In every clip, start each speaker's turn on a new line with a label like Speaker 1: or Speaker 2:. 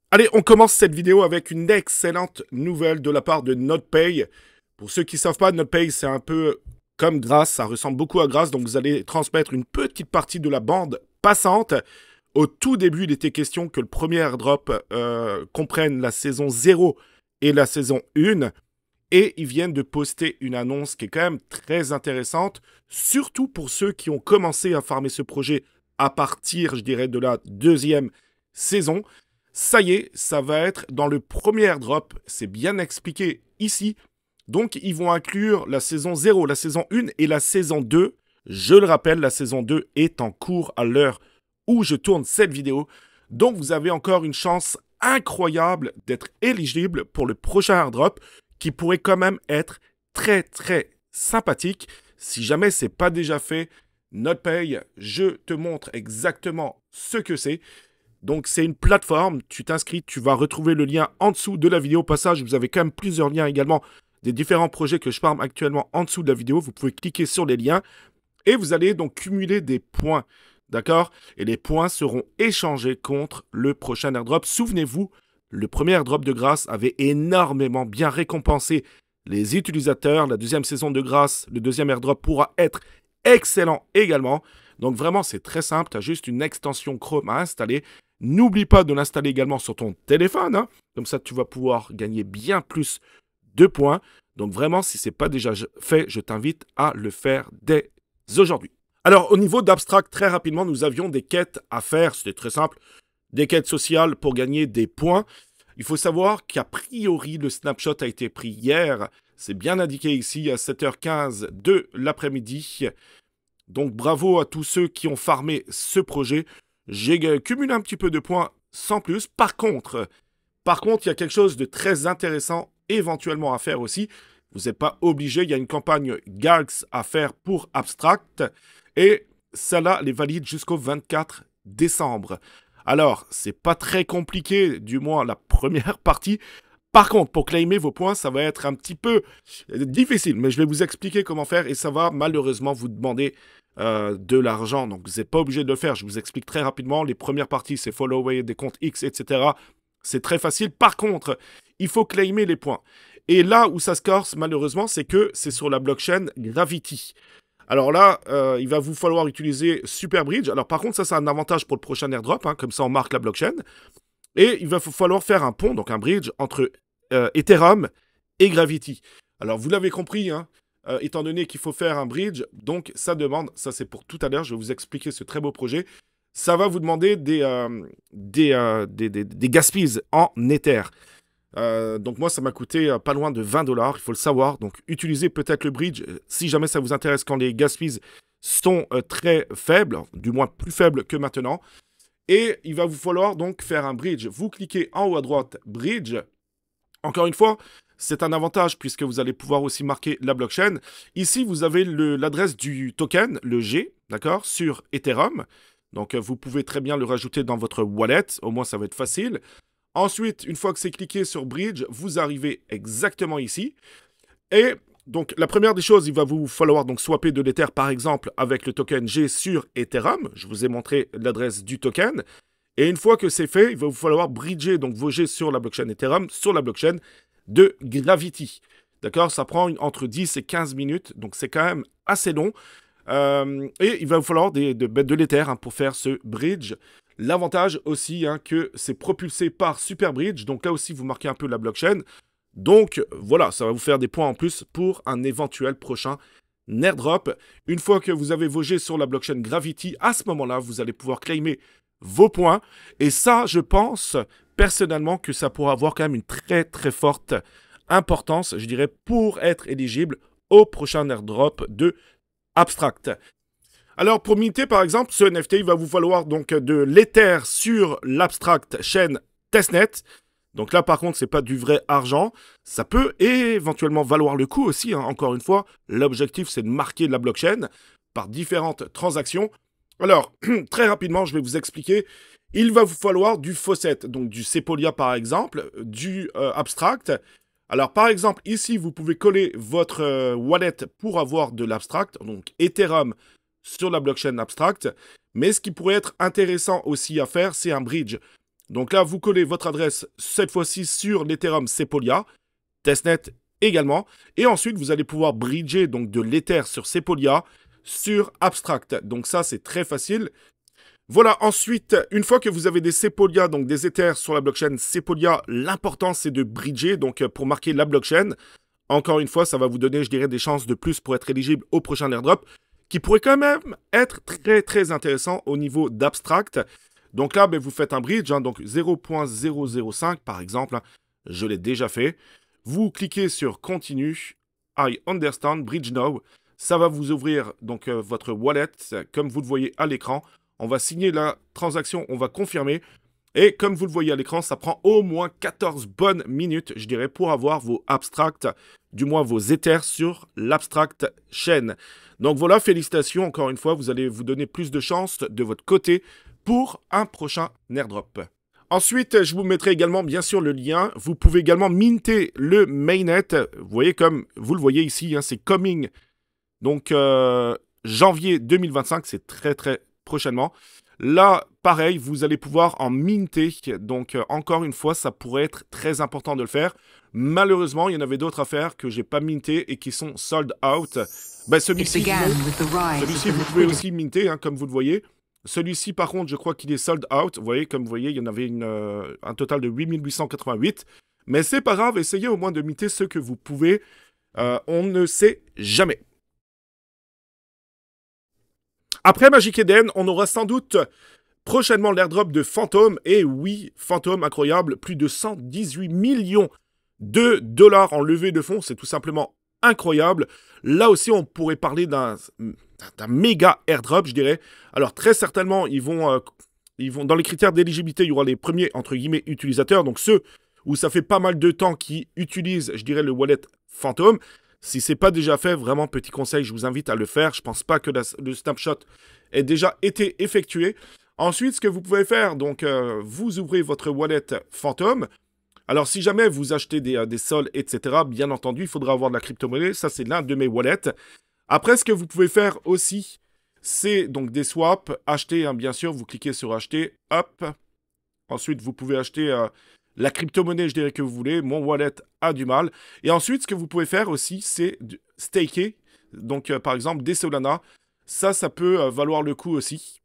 Speaker 1: Allez, on commence cette vidéo avec une excellente nouvelle de la part de NotPay. Pour ceux qui ne savent pas, NotPay, c'est un peu comme Grass, ça ressemble beaucoup à Grass, donc vous allez transmettre une petite partie de la bande passante. Au tout début, il était question que le premier airdrop comprenne la saison 0 et la saison 1. Et ils viennent de poster une annonce qui est quand même très intéressante, surtout pour ceux qui ont commencé à farmer ce projet à partir, je dirais, de la deuxième saison. Ça y est, ça va être dans le premier airdrop, c'est bien expliqué ici. Donc, ils vont inclure la saison 0, la saison 1 et la saison 2. Je le rappelle, la saison 2 est en cours à l'heure où je tourne cette vidéo. Donc, vous avez encore une chance incroyable d'être éligible pour le prochain airdrop qui pourrait quand même être très, très sympathique. Si jamais c'est pas déjà fait, NotPay, je te montre exactement ce que c'est. Donc, c'est une plateforme, tu t'inscris, tu vas retrouver le lien en dessous de la vidéo. Au passage, vous avez quand même plusieurs liens également des différents projets que je farme actuellement en dessous de la vidéo. Vous pouvez cliquer sur les liens et vous allez donc cumuler des points, d'accord? Et les points seront échangés contre le prochain airdrop. Souvenez-vous, le premier airdrop de Grass avait énormément bien récompensé les utilisateurs. La deuxième saison de Grass, le deuxième airdrop pourra être excellent également. Donc vraiment, c'est très simple. Tu as juste une extension Chrome à installer. N'oublie pas de l'installer également sur ton téléphone, hein. Comme ça, tu vas pouvoir gagner bien plus de points. Donc vraiment, si ce n'est pas déjà fait, je t'invite à le faire dès aujourd'hui. Alors, au niveau d'Abstract, très rapidement, nous avions des quêtes à faire. C'était très simple. Des quêtes sociales pour gagner des points. Il faut savoir qu'a priori, le snapshot a été pris hier. C'est bien indiqué ici à 7h15 de l'après-midi. Donc bravo à tous ceux qui ont farmé ce projet. J'ai cumulé un petit peu de points sans plus. Par contre, il y a quelque chose de très intéressant éventuellement à faire aussi. Vous n'êtes pas obligé, il y a une campagne Galx à faire pour Abstract. Et celle-là, elle est valide jusqu'au 24 décembre. Alors, c'est pas très compliqué, du moins la première partie. Par contre, pour claimer vos points, ça va être un petit peu difficile, mais je vais vous expliquer comment faire et ça va malheureusement vous demander de l'argent. Donc, vous n'êtes pas obligé de le faire. Je vous explique très rapidement. Les premières parties, c'est follow-away, des comptes X, etc. C'est très facile. Par contre, il faut claimer les points. Et là où ça se corse, malheureusement, c'est que c'est sur la blockchain Gravity. Alors là, il va vous falloir utiliser Superbridge. Alors par contre, ça, c'est un avantage pour le prochain airdrop. Hein, comme ça, on marque la blockchain. Et il va falloir faire un pont, donc un bridge, entre Ethereum et Gravity. Alors, vous l'avez compris, hein, étant donné qu'il faut faire un bridge, donc ça demande, ça c'est pour tout à l'heure, je vais vous expliquer ce très beau projet, ça va vous demander des gas fees en Ether. Donc moi, ça m'a coûté pas loin de 20 $, il faut le savoir. Donc, utilisez peut-être le bridge si jamais ça vous intéresse quand les gas fees sont très faibles, du moins plus faibles que maintenant. Et il va vous falloir donc faire un bridge. Vous cliquez en haut à droite, bridge. Encore une fois, c'est un avantage puisque vous allez pouvoir aussi marquer la blockchain. Ici, vous avez l'adresse du token, le G, d'accord, sur Ethereum. Donc, vous pouvez très bien le rajouter dans votre wallet. Au moins, ça va être facile. Ensuite, une fois que c'est cliqué sur bridge, vous arrivez exactement ici. Et donc, la première des choses, il va vous falloir donc swapper de l'Ether, par exemple, avec le token G sur Ethereum. Je vous ai montré l'adresse du token. Et une fois que c'est fait, il va vous falloir bridger donc vos G sur la blockchain Ethereum, sur la blockchain de Gravity. D'accord? Ça prend entre 10 et 15 minutes, donc c'est quand même assez long. Et il va vous falloir de l'Ether hein, pour faire ce bridge. L'avantage aussi hein, que c'est propulsé par Superbridge, donc là aussi vous marquez un peu la blockchain. Donc voilà, ça va vous faire des points en plus pour un éventuel prochain airdrop. Une fois que vous avez vos G sur la blockchain Gravity, à ce moment-là, vous allez pouvoir claimer vos points. Et ça, je pense personnellement que ça pourra avoir quand même une très très forte importance, je dirais, pour être éligible au prochain airdrop de Abstract. Alors pour minter par exemple ce NFT, il va vous falloir donc de l'Ether sur l'Abstract chain testnet. Donc là, par contre, c'est pas du vrai argent. Ça peut éventuellement valoir le coup aussi. Hein. Encore une fois, l'objectif, c'est de marquer la blockchain par différentes transactions. Alors, très rapidement, je vais vous expliquer. Il va vous falloir du faucet, donc du Sepolia par exemple, du Abstract. Alors, par exemple, ici, vous pouvez coller votre wallet pour avoir de l'Abstract, donc Ethereum sur la blockchain Abstract. Mais ce qui pourrait être intéressant aussi à faire, c'est un bridge. Donc là, vous collez votre adresse, cette fois-ci sur l'Ethereum Sepolia, testnet également. Et ensuite, vous allez pouvoir bridger donc, de l'Ether sur Sepolia sur Abstract. Donc ça, c'est très facile. Voilà, ensuite, une fois que vous avez des Sepolia, donc des Ethers sur la blockchain Sepolia, l'important, c'est de bridger, donc pour marquer la blockchain. Encore une fois, ça va vous donner, je dirais, des chances de plus pour être éligible au prochain airdrop, qui pourrait quand même être très, très intéressant au niveau d'Abstract. Donc là, ben, vous faites un bridge, hein, donc 0.005 par exemple, hein, je l'ai déjà fait. Vous cliquez sur Continue, I understand, bridge now. Ça va vous ouvrir donc votre wallet, comme vous le voyez à l'écran. On va signer la transaction, on va confirmer. Et comme vous le voyez à l'écran, ça prend au moins 14 bonnes minutes, je dirais, pour avoir vos abstracts, du moins vos ethers sur l'abstract chain. Donc voilà, félicitations, encore une fois, vous allez vous donner plus de chances de votre côté pour un prochain airdrop. Ensuite, je vous mettrai également, bien sûr, le lien. Vous pouvez également minter le mainnet. Vous voyez, comme vous le voyez ici, hein, c'est coming. Donc, janvier 2025, c'est très, très prochainement. Là, pareil, vous allez pouvoir en minter. Donc, encore une fois, ça pourrait être très important de le faire. Malheureusement, il y en avait d'autres à faire que j'ai pas minté et qui sont sold out. Ben, celui-ci, vous pouvez aussi minter, hein, comme vous le voyez. Celui-ci, par contre, je crois qu'il est sold out. Vous voyez, comme vous voyez, il y en avait un total de 8888. Mais c'est pas grave, essayez au moins de minter ce que vous pouvez. On ne sait jamais. Après Magic Eden, on aura sans doute prochainement l'airdrop de Phantom. Et oui, Phantom, incroyable, plus de 118 millions de dollars en levée de fonds. C'est tout simplement incroyable. Là aussi, on pourrait parler d'un méga airdrop, je dirais. Alors, très certainement, ils vont dans les critères d'éligibilité, il y aura les premiers, entre guillemets, utilisateurs. Donc, ceux où ça fait pas mal de temps qui utilisent, je dirais, le wallet Phantom. Si ce n'est pas déjà fait, vraiment, petit conseil, je vous invite à le faire. Je ne pense pas que le snapshot ait déjà été effectué. Ensuite, ce que vous pouvez faire, donc, vous ouvrez votre wallet Phantom. Alors, si jamais vous achetez des sols, etc., bien entendu, il faudra avoir de la crypto-monnaie. Ça, c'est l'un de mes wallets. Après, ce que vous pouvez faire aussi, c'est donc des swaps. Acheter, hein, bien sûr, vous cliquez sur acheter, hop. Ensuite, vous pouvez acheter la crypto-monnaie, je dirais que vous voulez. Mon wallet a du mal. Et ensuite, ce que vous pouvez faire aussi, c'est staker. Donc, par exemple, des Solana. Ça peut valoir le coup aussi.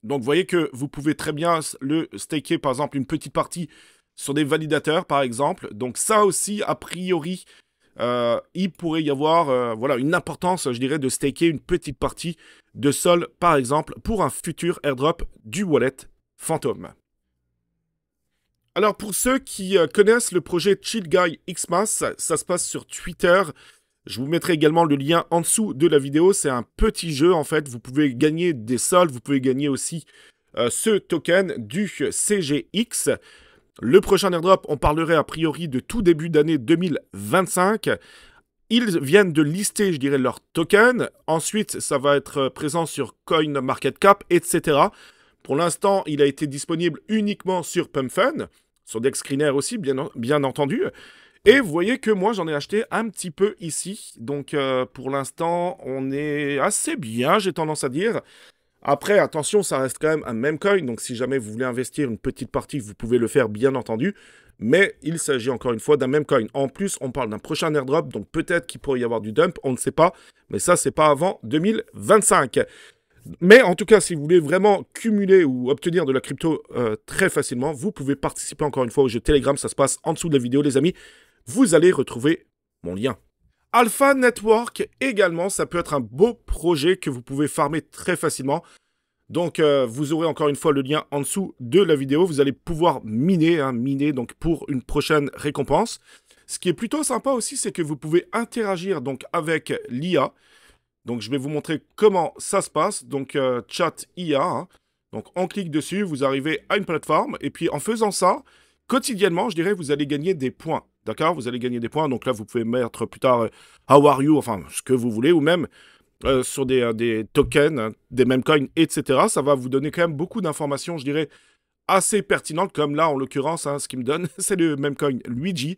Speaker 1: Donc, vous voyez que vous pouvez très bien le staker, par exemple, une petite partie sur des validateurs, par exemple. Donc, ça aussi, a priori, il pourrait y avoir voilà, une importance, je dirais, de staker une petite partie de sol, par exemple, pour un futur airdrop du wallet Phantom. Alors, pour ceux qui connaissent le projet Chill Guy Xmas, ça se passe sur Twitter. Je vous mettrai également le lien en dessous de la vidéo. C'est un petit jeu, en fait. Vous pouvez gagner des sols. Vous pouvez gagner aussi ce token du CGX. Le prochain airdrop, on parlerait a priori de tout début d'année 2025. Ils viennent de lister, je dirais, leur token. Ensuite, ça va être présent sur CoinMarketCap, etc. Pour l'instant, il a été disponible uniquement sur PumpFun, sur DexScreener aussi, bien entendu. Et vous voyez que moi, j'en ai acheté un petit peu ici. Donc, pour l'instant, on est assez bien, j'ai tendance à dire. Après, attention, ça reste quand même un meme coin. Donc, si jamais vous voulez investir une petite partie, vous pouvez le faire, bien entendu. Mais il s'agit encore une fois d'un meme coin. En plus, on parle d'un prochain airdrop. Donc, peut-être qu'il pourrait y avoir du dump. On ne sait pas. Mais ça, c'est pas avant 2025. Mais en tout cas, si vous voulez vraiment cumuler ou obtenir de la crypto très facilement, vous pouvez participer encore une fois au jeu Telegram. Ça se passe en dessous de la vidéo, les amis. Vous allez retrouver mon lien. Alpha Network également, ça peut être un beau projet que vous pouvez farmer très facilement. Donc, vous aurez encore une fois le lien en dessous de la vidéo. Vous allez pouvoir miner, miner donc pour une prochaine récompense. Ce qui est plutôt sympa aussi, c'est que vous pouvez interagir donc avec l'IA. Donc, je vais vous montrer comment ça se passe. Donc, chat IA. Hein. Donc, on clique dessus, vous arrivez à une plateforme. Et puis, en faisant ça, quotidiennement, je dirais, vous allez gagner des points. D'accord? Vous allez gagner des points. Donc là, vous pouvez mettre plus tard How are you? Enfin, ce que vous voulez. Ou même sur des tokens, des meme coins, etc. Ça va vous donner quand même beaucoup d'informations, je dirais, assez pertinentes. Comme là, en l'occurrence, hein, ce qui me donne, c'est le meme coin Luigi.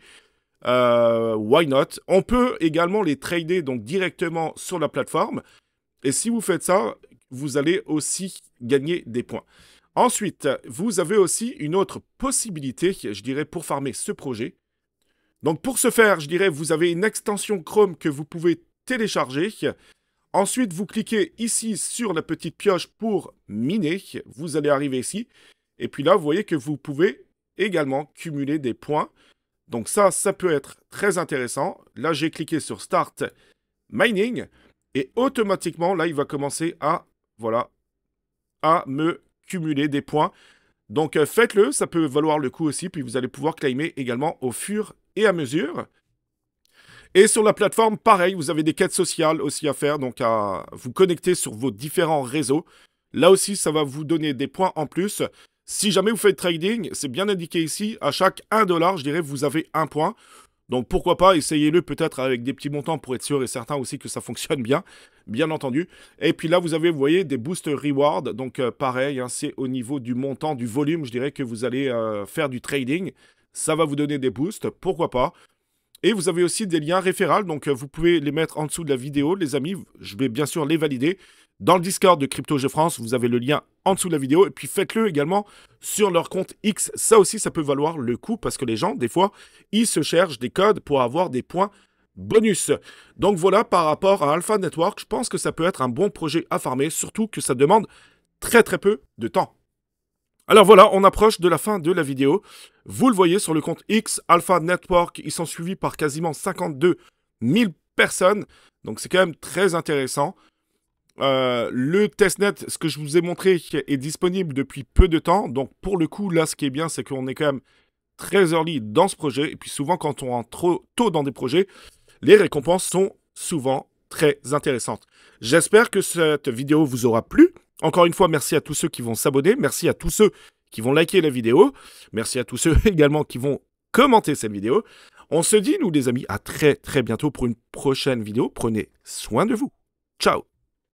Speaker 1: Why not? On peut également les trader donc directement sur la plateforme. Et si vous faites ça, vous allez aussi gagner des points. Ensuite, vous avez aussi une autre possibilité, je dirais, pour farmer ce projet. Donc pour ce faire, je dirais, vous avez une extension Chrome que vous pouvez télécharger. Ensuite, vous cliquez ici sur la petite pioche pour miner. Vous allez arriver ici. Et puis là, vous voyez que vous pouvez également cumuler des points. Donc ça peut être très intéressant. Là, j'ai cliqué sur Start Mining. Et automatiquement, là, il va commencer à, voilà, à me cumuler des points. Donc faites-le, ça peut valoir le coup aussi. Puis vous allez pouvoir claimer également au fur et à mesure. Et sur la plateforme, pareil, vous avez des quêtes sociales aussi à faire, donc à vous connecter sur vos différents réseaux. Là aussi, ça va vous donner des points en plus. Si jamais vous faites trading, c'est bien indiqué ici, à chaque 1 $, je dirais, vous avez 1 point. Donc pourquoi pas, essayez-le peut-être avec des petits montants pour être sûr et certain aussi que ça fonctionne bien entendu. Et puis là, vous avez, vous voyez, des boost rewards. Donc pareil, hein, c'est au niveau du montant, du volume, je dirais, que vous allez faire du trading. Ça va vous donner des boosts, pourquoi pas. Et vous avez aussi des liens référals, donc vous pouvez les mettre en dessous de la vidéo, les amis. Je vais bien sûr les valider. Dans le Discord de CryptoG France, vous avez le lien en dessous de la vidéo. Et puis faites-le également sur leur compte X. Ça aussi, ça peut valoir le coup parce que les gens, des fois, ils se cherchent des codes pour avoir des points bonus. Donc voilà, par rapport à Alpha Network, je pense que ça peut être un bon projet à farmer, surtout que ça demande très peu de temps. Alors voilà, on approche de la fin de la vidéo. Vous le voyez sur le compte X, Alpha Network, ils sont suivis par quasiment 52 000 personnes. Donc c'est quand même très intéressant. Le testnet, ce que je vous ai montré, est disponible depuis peu de temps. Donc pour le coup, là, ce qui est bien, c'est qu'on est quand même très early dans ce projet. Et puis souvent, quand on rentre trop tôt dans des projets, les récompenses sont souvent très intéressantes. J'espère que cette vidéo vous aura plu. Encore une fois, merci à tous ceux qui vont s'abonner. Merci à tous ceux qui vont liker la vidéo. Merci à tous ceux également qui vont commenter cette vidéo. On se dit, nous les amis, à très bientôt pour une prochaine vidéo. Prenez soin de vous. Ciao.